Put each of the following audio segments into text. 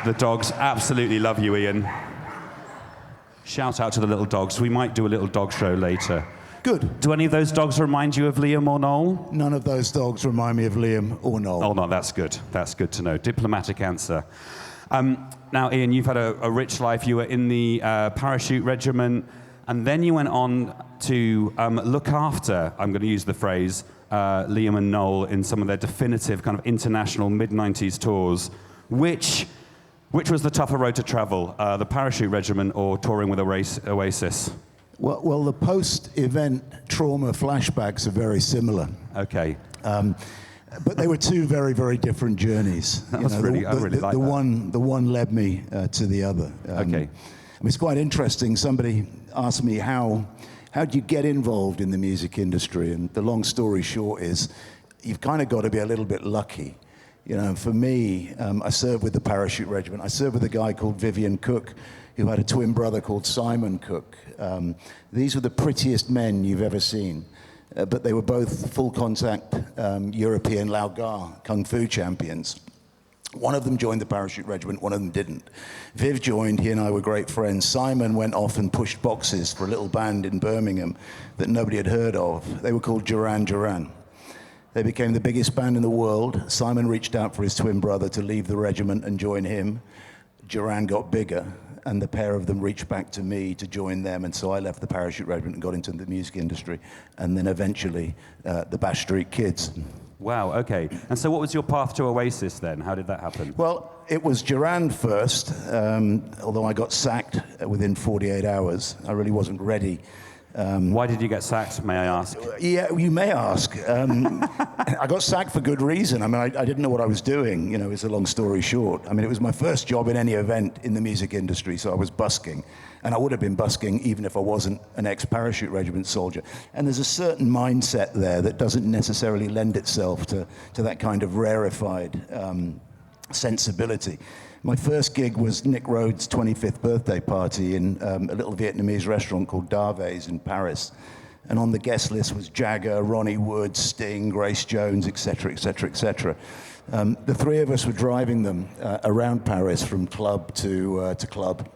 The dogs absolutely love you, Ian. Shout out to the little dogs. We might do a little dog show later. Good. Do any of those dogs remind you of Liam or Noel? None of those dogs remind me of Liam or Noel. Oh, no, that's good. That's good to know. Diplomatic answer. Now, Ian, you've had a rich life. You were in the Parachute Regiment, and then you went on to look after, I'm going to use the phrase, Liam and Noel in some of their definitive kind of international mid-90s tours. Which was the tougher road to travel, the Parachute Regiment or touring with Oasis? Well, the post-event trauma flashbacks are very similar. Okay. But they were two very, very different journeys. I really like that. The one led me to the other. Okay. I mean, it's quite interesting. Somebody asked me how do you get involved in the music industry? And the long story short is, you've kind of got to be a little bit lucky. You know, for me, I served with the Parachute Regiment. I served with a guy called Vivian Cook, who had a twin brother called Simon Cook. These were the prettiest men you've ever seen. But they were both full-contact European Lao Ga Kung Fu champions. One of them joined the Parachute Regiment, one of them didn't. Viv joined, he and I were great friends. Simon went off and pushed boxes for a little band in Birmingham that nobody had heard of. They were called Duran Duran. They became the biggest band in the world. Simon reached out for his twin brother to leave the regiment and join him. Duran got bigger, and the pair of them reached back to me to join them, and so I left the Parachute Regiment and got into the music industry, and then eventually the Bash Street Kids. Wow, okay. And so what was your path to Oasis then? How did that happen? Well, it was Duran first, although I got sacked within 48 hours. I really wasn't ready. Why did you get sacked, may I ask? Yeah, you may ask. I got sacked for good reason. I mean, I didn't know what I was doing, you know, it's a long story short. I mean, it was my first job in any event in the music industry, so I was busking. And I would have been busking even if I wasn't an ex-Parachute Regiment soldier. And there's a certain mindset there that doesn't necessarily lend itself to that kind of rarefied sensibility. My first gig was Nick Rhodes' 25th birthday party in a little Vietnamese restaurant called Dave's in Paris. And on the guest list was Jagger, Ronnie Wood, Sting, Grace Jones, etc., etc., etc. The three of us were driving them around Paris from club to club.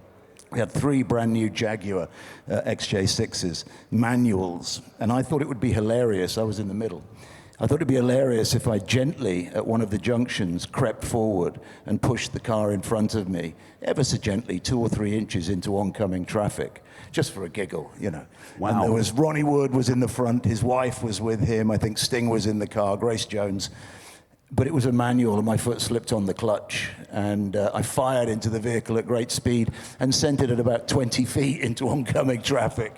We had 3 brand new Jaguar XJ6s, manuals, and I thought it would be hilarious. I was in the middle. I thought it'd be hilarious if I gently, at one of the junctions, crept forward and pushed the car in front of me, ever so gently, 2 or 3 inches into oncoming traffic, just for a giggle, you know. Wow. And there was Ronnie Wood was in the front, his wife was with him, I think Sting was in the car, Grace Jones. But it was a manual, and my foot slipped on the clutch, and I fired into the vehicle at great speed and sent it at about 20 feet into oncoming traffic.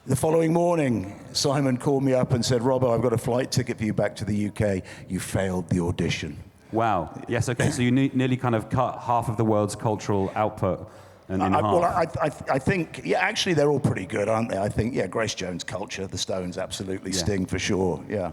The following morning, Simon called me up and said, "Robbo, I've got a flight ticket for you back to the UK. You failed the audition." Wow. Yes, okay, so you nearly kind of cut half of the world's cultural output in half. Well, I think, yeah, actually they're all pretty good, aren't they? I think, yeah, Grace Jones' Culture, the Stones, absolutely, yeah. Sting for sure, yeah.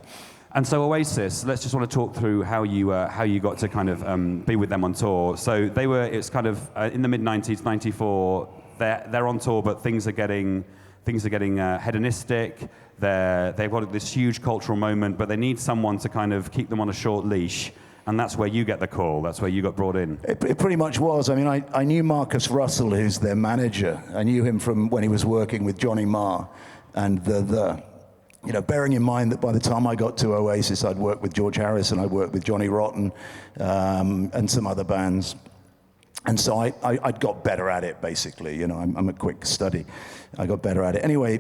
And so Oasis, let's just want to talk through how you got to kind of be with them on tour. So it's kind of in the mid-90s, 94, they're on tour, but things are getting hedonistic. They've got this huge cultural moment, but they need someone to kind of keep them on a short leash. And that's where you get the call. That's where you got brought in. It pretty much was. I mean, I knew Marcus Russell, who's their manager. I knew him from when he was working with Johnny Marr and you know, bearing in mind that by the time I got to Oasis, I'd worked with George Harrison, I'd worked with Johnny Rotten, and some other bands. And so I'd got better at it, basically. You know, I'm a quick study. I got better at it. Anyway,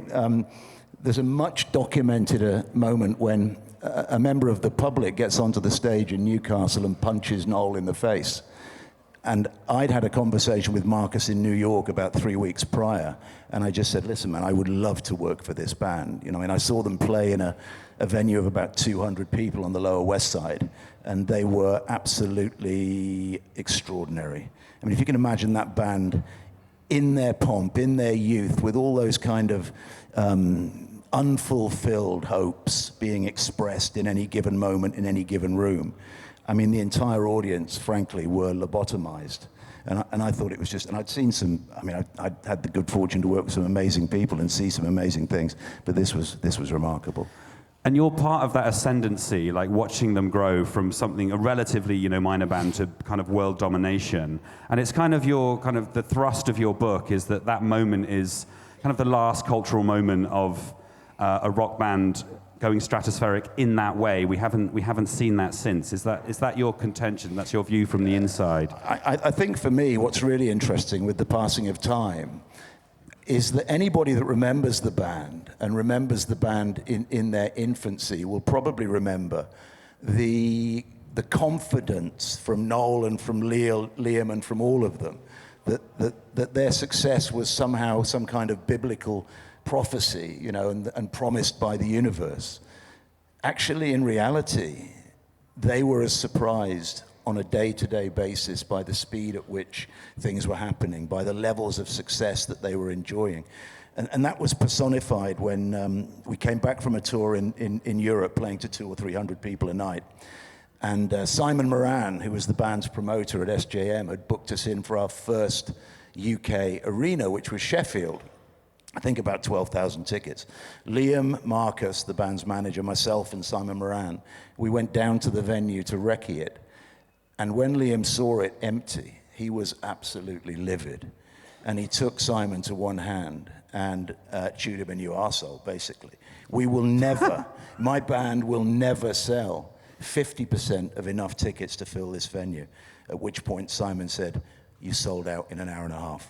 there's a much documented moment when a member of the public gets onto the stage in Newcastle and punches Noel in the face. And I'd had a conversation with Marcus in New York about 3 weeks prior, and I just said, "Listen, man, I would love to work for this band." You know, and I saw them play in a venue of about 200 people on the Lower West Side, and they were absolutely extraordinary. I mean, if you can imagine that band in their pomp, in their youth, with all those kind of unfulfilled hopes being expressed in any given moment, in any given room. I mean, the entire audience, frankly, were lobotomized. And I thought it was just, and I'd seen some, I mean, I'd had the good fortune to work with some amazing people and see some amazing things, but this was remarkable. And you're part of that ascendancy, like watching them grow from something, a relatively, minor band to kind of world domination. And it's kind of the thrust of your book is that moment is kind of the last cultural moment of a rock band going stratospheric in that way. We haven't seen that since. Is that your contention? That's your view from the inside? I think for me, what's really interesting with the passing of time is that anybody that remembers the band and remembers the band in their infancy will probably remember the confidence from Noel and from Liam and from all of them that their success was somehow some kind of biblical prophecy, and promised by the universe. Actually, in reality, they were as surprised on a day-to-day basis by the speed at which things were happening, by the levels of success that they were enjoying. And that was personified when we came back from a tour in Europe, playing to 200 or 300 people a night. And Simon Moran, who was the band's promoter at SJM, had booked us in for our first UK arena, which was Sheffield. I think about 12,000 tickets. Liam, Marcus, the band's manager, myself, and Simon Moran, we went down to the venue to recce it. And when Liam saw it empty, he was absolutely livid. And he took Simon to one hand and chewed him a new arsehole, basically. We will never, my band will never sell 50% of enough tickets to fill this venue. At which point Simon said, "You sold out in an hour and a half."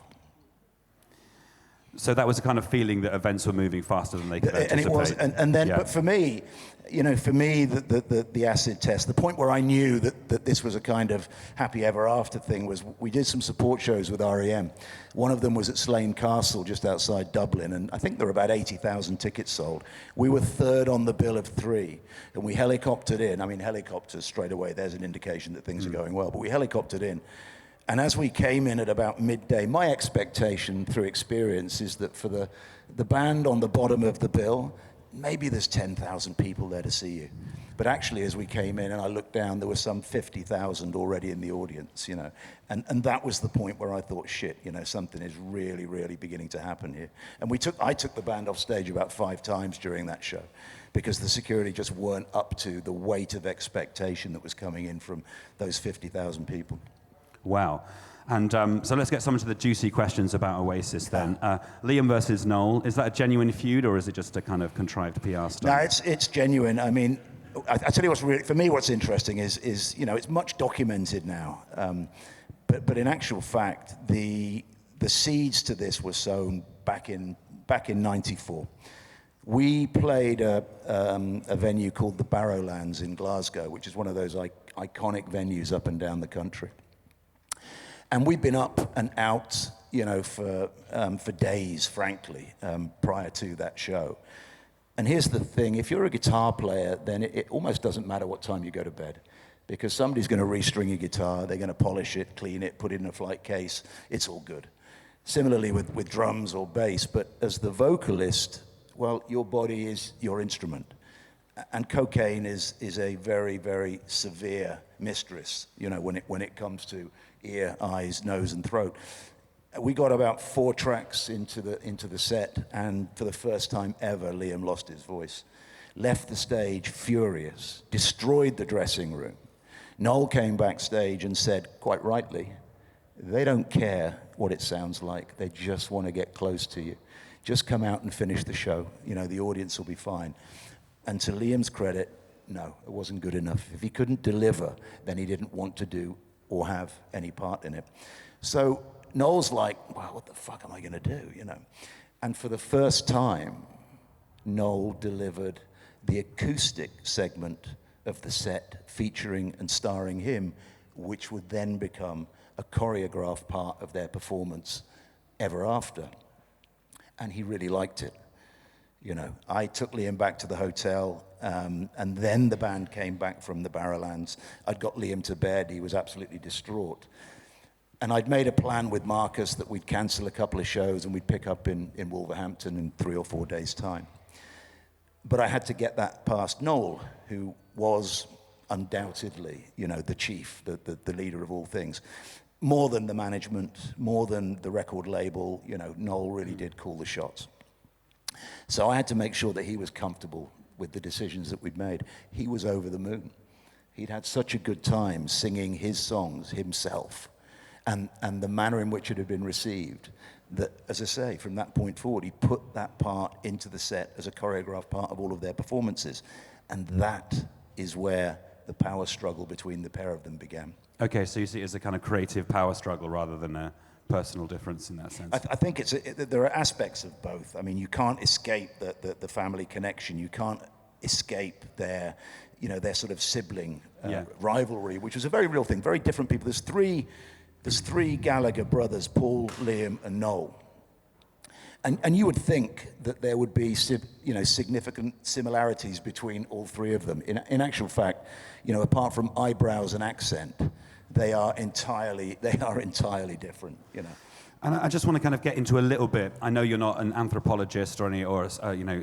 So that was a kind of feeling that events were moving faster than they could anticipate. And it was, and then, yeah. But for me, the acid test, the point where I knew that this was a kind of happy ever after thing was we did some support shows with REM. One of them was at Slane Castle, just outside Dublin, and I think there were about 80,000 tickets sold. We were third on the bill of 3, and we helicoptered in. I mean, helicopters straight away, there's an indication that things are going well, but we helicoptered in. And as we came in at about midday, my expectation through experience is that for the band on the bottom of the bill, maybe there's 10,000 people there to see you. But actually, as we came in and I looked down, there were some 50,000 already in the audience, And that was the point where I thought, shit, something is really, really beginning to happen here. And I took the band off stage about 5 times during that show because the security just weren't up to the weight of expectation that was coming in from those 50,000 people. Wow. And so let's get some of the juicy questions about Oasis then. Liam versus Noel, is that a genuine feud or is it just a kind of contrived PR stuff? No, it's genuine. I mean, I tell you what's really, for me, what's interesting is it's much documented now. But in actual fact, the seeds to this were sown back in '94. We played a venue called the Barrowlands in Glasgow, which is one of those iconic venues up and down the country. And we'd been up and out, for days, frankly, prior to that show. And here's the thing, if you're a guitar player, then it almost doesn't matter what time you go to bed, because somebody's going to restring your guitar, they're going to polish it, clean it, put it in a flight case, it's all good. Similarly with drums or bass, but as the vocalist, well, your body is your instrument. And cocaine is a very, very severe mistress, when it comes to ear, eyes, nose, and throat. We got about 4 tracks into the set, and for the first time ever, Liam lost his voice. Left the stage furious, destroyed the dressing room. Noel came backstage and said, quite rightly, they don't care what it sounds like. They just want to get close to you. Just come out and finish the show. The audience will be fine. And to Liam's credit, no, it wasn't good enough. If he couldn't deliver, then he didn't want to do or have any part in it. So Noel's like, well, what the fuck am I going to do, And for the first time, Noel delivered the acoustic segment of the set featuring and starring him, which would then become a choreographed part of their performance ever after. And he really liked it. I took Liam back to the hotel, and then the band came back from the Barrowlands. I'd got Liam to bed. He was absolutely distraught. And I'd made a plan with Marcus that we'd cancel a couple of shows and we'd pick up in Wolverhampton in 3 or 4 days' time. But I had to get that past Noel, who was undoubtedly, the chief, the leader of all things. More than the management, more than the record label, Noel really did call the shots. So I had to make sure that he was comfortable with the decisions that we'd made. He was over the moon. He'd had such a good time singing his songs himself, and the manner in which it had been received, that, as I say, from that point forward, he put that part into the set as a choreographed part of all of their performances. And that is where the power struggle between the pair of them began. Okay, so you see it as a kind of creative power struggle rather than a personal difference in that sense. I think there are aspects of both. I mean, you can't escape the family connection. You can't escape their sort of sibling rivalry, which was a very real thing. Very different people. There's three Gallagher brothers: Paul, Liam, and Noel. And you would think that there would be significant similarities between all three of them. In actual fact, apart from eyebrows and accent, they are entirely different. And I just want to kind of get into a little bit. I know you're not an anthropologist or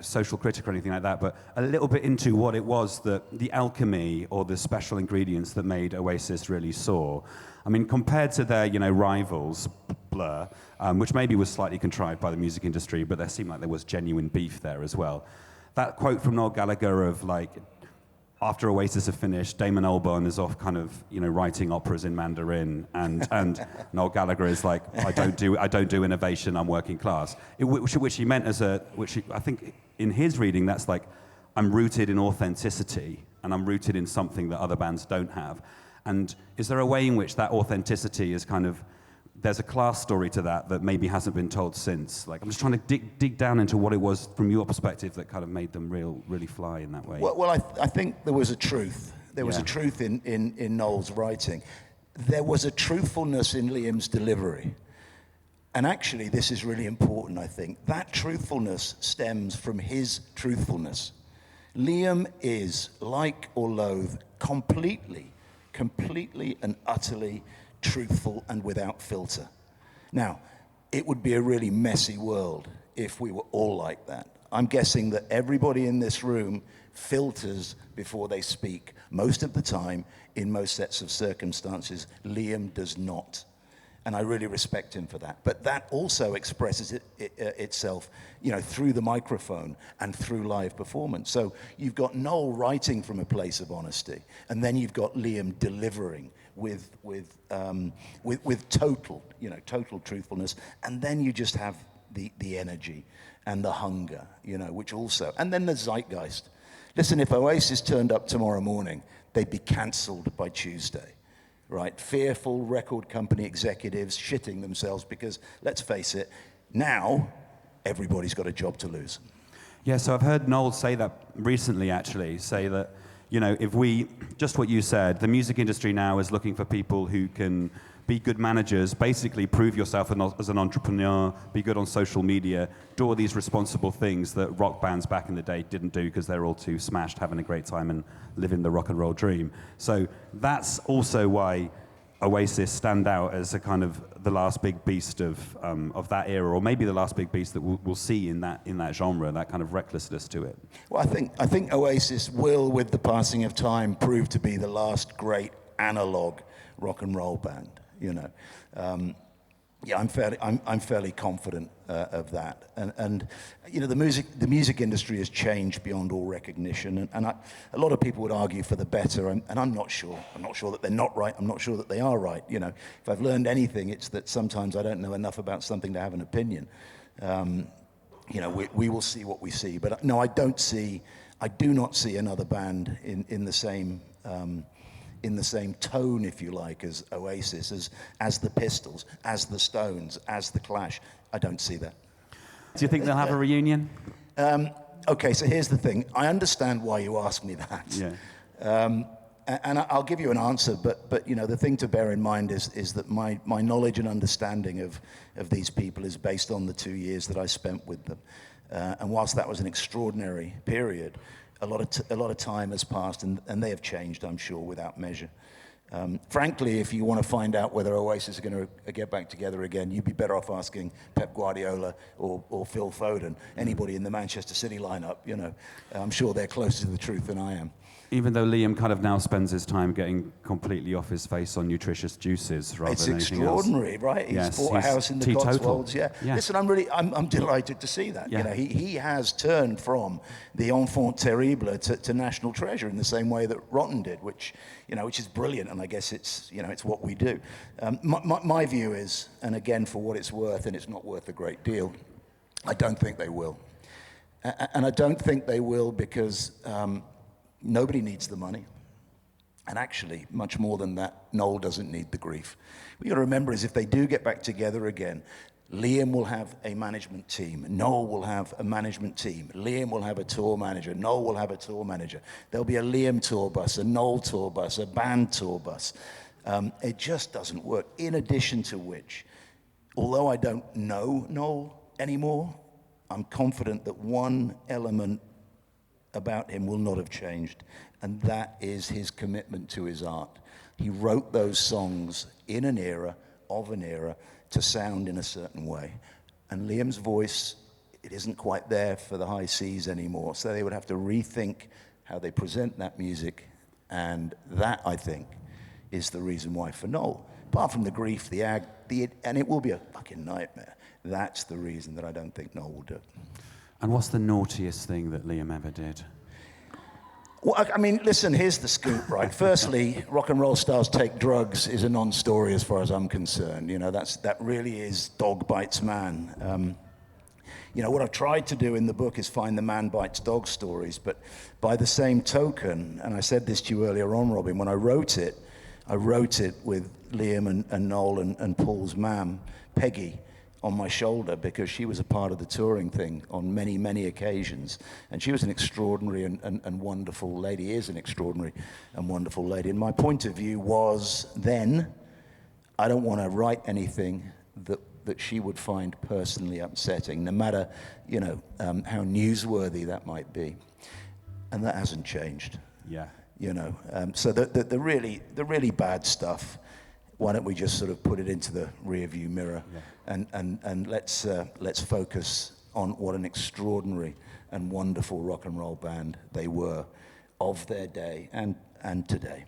social critic or anything like that, but a little bit into what it was that the alchemy or the special ingredients that made Oasis really soar. I mean, compared to their rivals, Blur, which maybe was slightly contrived by the music industry, but there seemed like there was genuine beef there as well. That quote from Noel Gallagher of like, after Oasis have finished, Damon Albarn is off kind of, writing operas in Mandarin, and Noel Gallagher is like, I don't do innovation, I'm working class. Which he meant I think in his reading, that's like, I'm rooted in authenticity, and I'm rooted in something that other bands don't have. And is there a way in which that authenticity is kind of, there's a class story to that maybe hasn't been told since? Like, I'm just trying to dig down into what it was from your perspective that kind of made them really fly in that way. Well, I think there was a truth. There was a truth in Noel's writing. There was a truthfulness in Liam's delivery. And actually, this is really important, I think. That truthfulness stems from his truthfulness. Liam is, like or loathe, completely and utterly truthful and without filter. Now, it would be a really messy world if we were all like that. I'm guessing that everybody in this room filters before they speak. Most of the time, in most sets of circumstances, Liam does not. And I really respect him for that. But that also expresses itself, through the microphone and through live performance. So you've got Noel writing from a place of honesty, and then you've got Liam delivering with total truthfulness, and then you just have the energy and the hunger, which also, and then the zeitgeist. Listen, if Oasis turned up tomorrow morning, they'd be cancelled by Tuesday. Right, fearful record company executives shitting themselves because, let's face it, now everybody's got a job to lose. Yeah, so I've heard Noel say that recently, actually, say that, if we, just what you said, the music industry now is looking for people who can be good managers, basically prove yourself as an entrepreneur, be good on social media, do all these responsible things that rock bands back in the day didn't do because they're all too smashed, having a great time and living the rock and roll dream. So that's also why Oasis stand out as a kind of the last big beast of that era, or maybe the last big beast that we'll see in that genre, that kind of recklessness to it. Well, I think Oasis will, with the passing of time, prove to be the last great analog rock and roll band. I'm fairly confident of that, and the music industry has changed beyond all recognition, and a lot of people would argue for the better, and I'm not sure that they're not right. I'm not sure that they are right. If I've learned anything, it's that sometimes I don't know enough about something to have an opinion. We will see what we see, but no, I do not see another band in the same. In the same tone, if you like, as Oasis, as the Pistols, as the Stones, as the Clash. I don't see that. Do you think they'll have a reunion? Okay, so here's the thing. I understand why you ask me that. Yeah. And I'll give you an answer, but the thing to bear in mind is that my knowledge and understanding of these people is based on the 2 years that I spent with them. And whilst that was an extraordinary period, a lot of time has passed, and they have changed, I'm sure, without measure. Frankly, if you want to find out whether Oasis are going to get back together again, you'd be better off asking Pep Guardiola or Phil Foden, anybody in the Manchester City lineup. I'm sure they're closer to the truth than I am. Even though Liam kind of now spends his time getting completely off his face on nutritious juices rather than anything else. It's extraordinary, right? He's bought a house in the Cotswolds. Yeah. Listen, I'm delighted to see that. Yeah. You know, he has turned from the enfant terrible to national treasure in the same way that Rotten did, which is brilliant. And I guess it's what we do. My view is, and again for what it's worth, and it's not worth a great deal, I don't think they will. And I don't think they will because nobody needs the money. And actually, much more than that, Noel doesn't need the grief. What you got to remember is if they do get back together again, Liam will have a management team. Noel will have a management team. Liam will have a tour manager. Noel will have a tour manager. There'll be a Liam tour bus, a Noel tour bus, a band tour bus. It just doesn't work. In addition to which, although I don't know Noel anymore, I'm confident that one element about him will not have changed, and that is his commitment to his art. He wrote those songs in an era, to sound in a certain way. And Liam's voice, it isn't quite there for the high seas anymore, so they would have to rethink how they present that music, and that, I think, is the reason why for Noel. Apart from the grief, and it will be a fucking nightmare, that's the reason that I don't think Noel will do it. And what's the naughtiest thing that Liam ever did? Well, I mean, listen, here's the scoop, right? Firstly, rock and roll stars take drugs is a non-story as far as I'm concerned. You know, that really is dog bites man. What I've tried to do in the book is find the man bites dog stories, but by the same token, and I said this to you earlier on, Robin, when I wrote it with Liam and Noel and Paul's mam, Peggy, on my shoulder, because she was a part of the touring thing on many, many occasions. And she was an extraordinary and wonderful lady, is an extraordinary and wonderful lady. And my point of view was then, I don't want to write anything that she would find personally upsetting, no matter, how newsworthy that might be. And that hasn't changed. Yeah. So the really bad stuff, why don't we just sort of put it into the rearview mirror, and let's focus on what an extraordinary and wonderful rock and roll band they were of their day and today.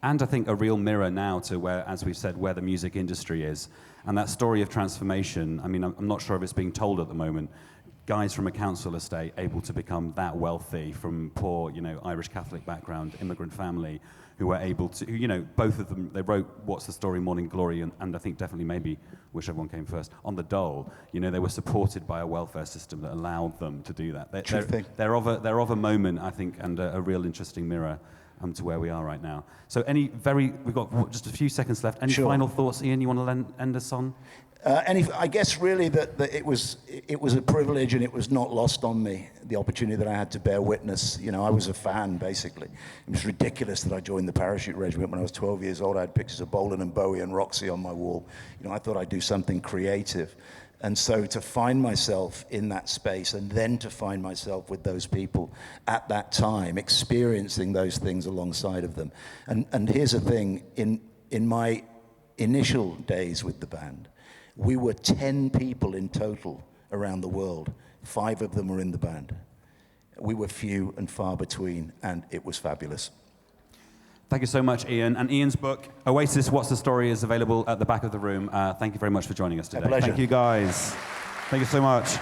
And I think a real mirror now to where, as we've said, where the music industry is. And that story of transformation, I mean, I'm not sure if it's being told at the moment. Guys from a council estate able to become that wealthy from poor, Irish Catholic background, immigrant family, who were able to, both of them, they wrote What's the Story, Morning Glory, and I think definitely maybe Whichever One Came First, on the dole. They were supported by a welfare system that allowed them to do that. They're of a moment, I think, and a real interesting mirror to where we are right now. So we've got just a few seconds left. Any final thoughts, Ian, you want to end us on? I guess really that it was a privilege, and it was not lost on me, the opportunity that I had to bear witness. I was a fan, basically. It was ridiculous that I joined the Parachute Regiment when I was 12 years old. I had pictures of Bolan and Bowie and Roxy on my wall. I thought I'd do something creative. And so to find myself in that space, and then to find myself with those people at that time, experiencing those things alongside of them. And here's the thing, in my initial days with the band, we were 10 people in total around the world. 5 of them were in the band. We were few and far between, and it was fabulous. Thank you so much, Ian. And Ian's book, Oasis, What's the Story, is available at the back of the room. Thank you very much for joining us today. A pleasure. Thank you, guys. Thank you so much.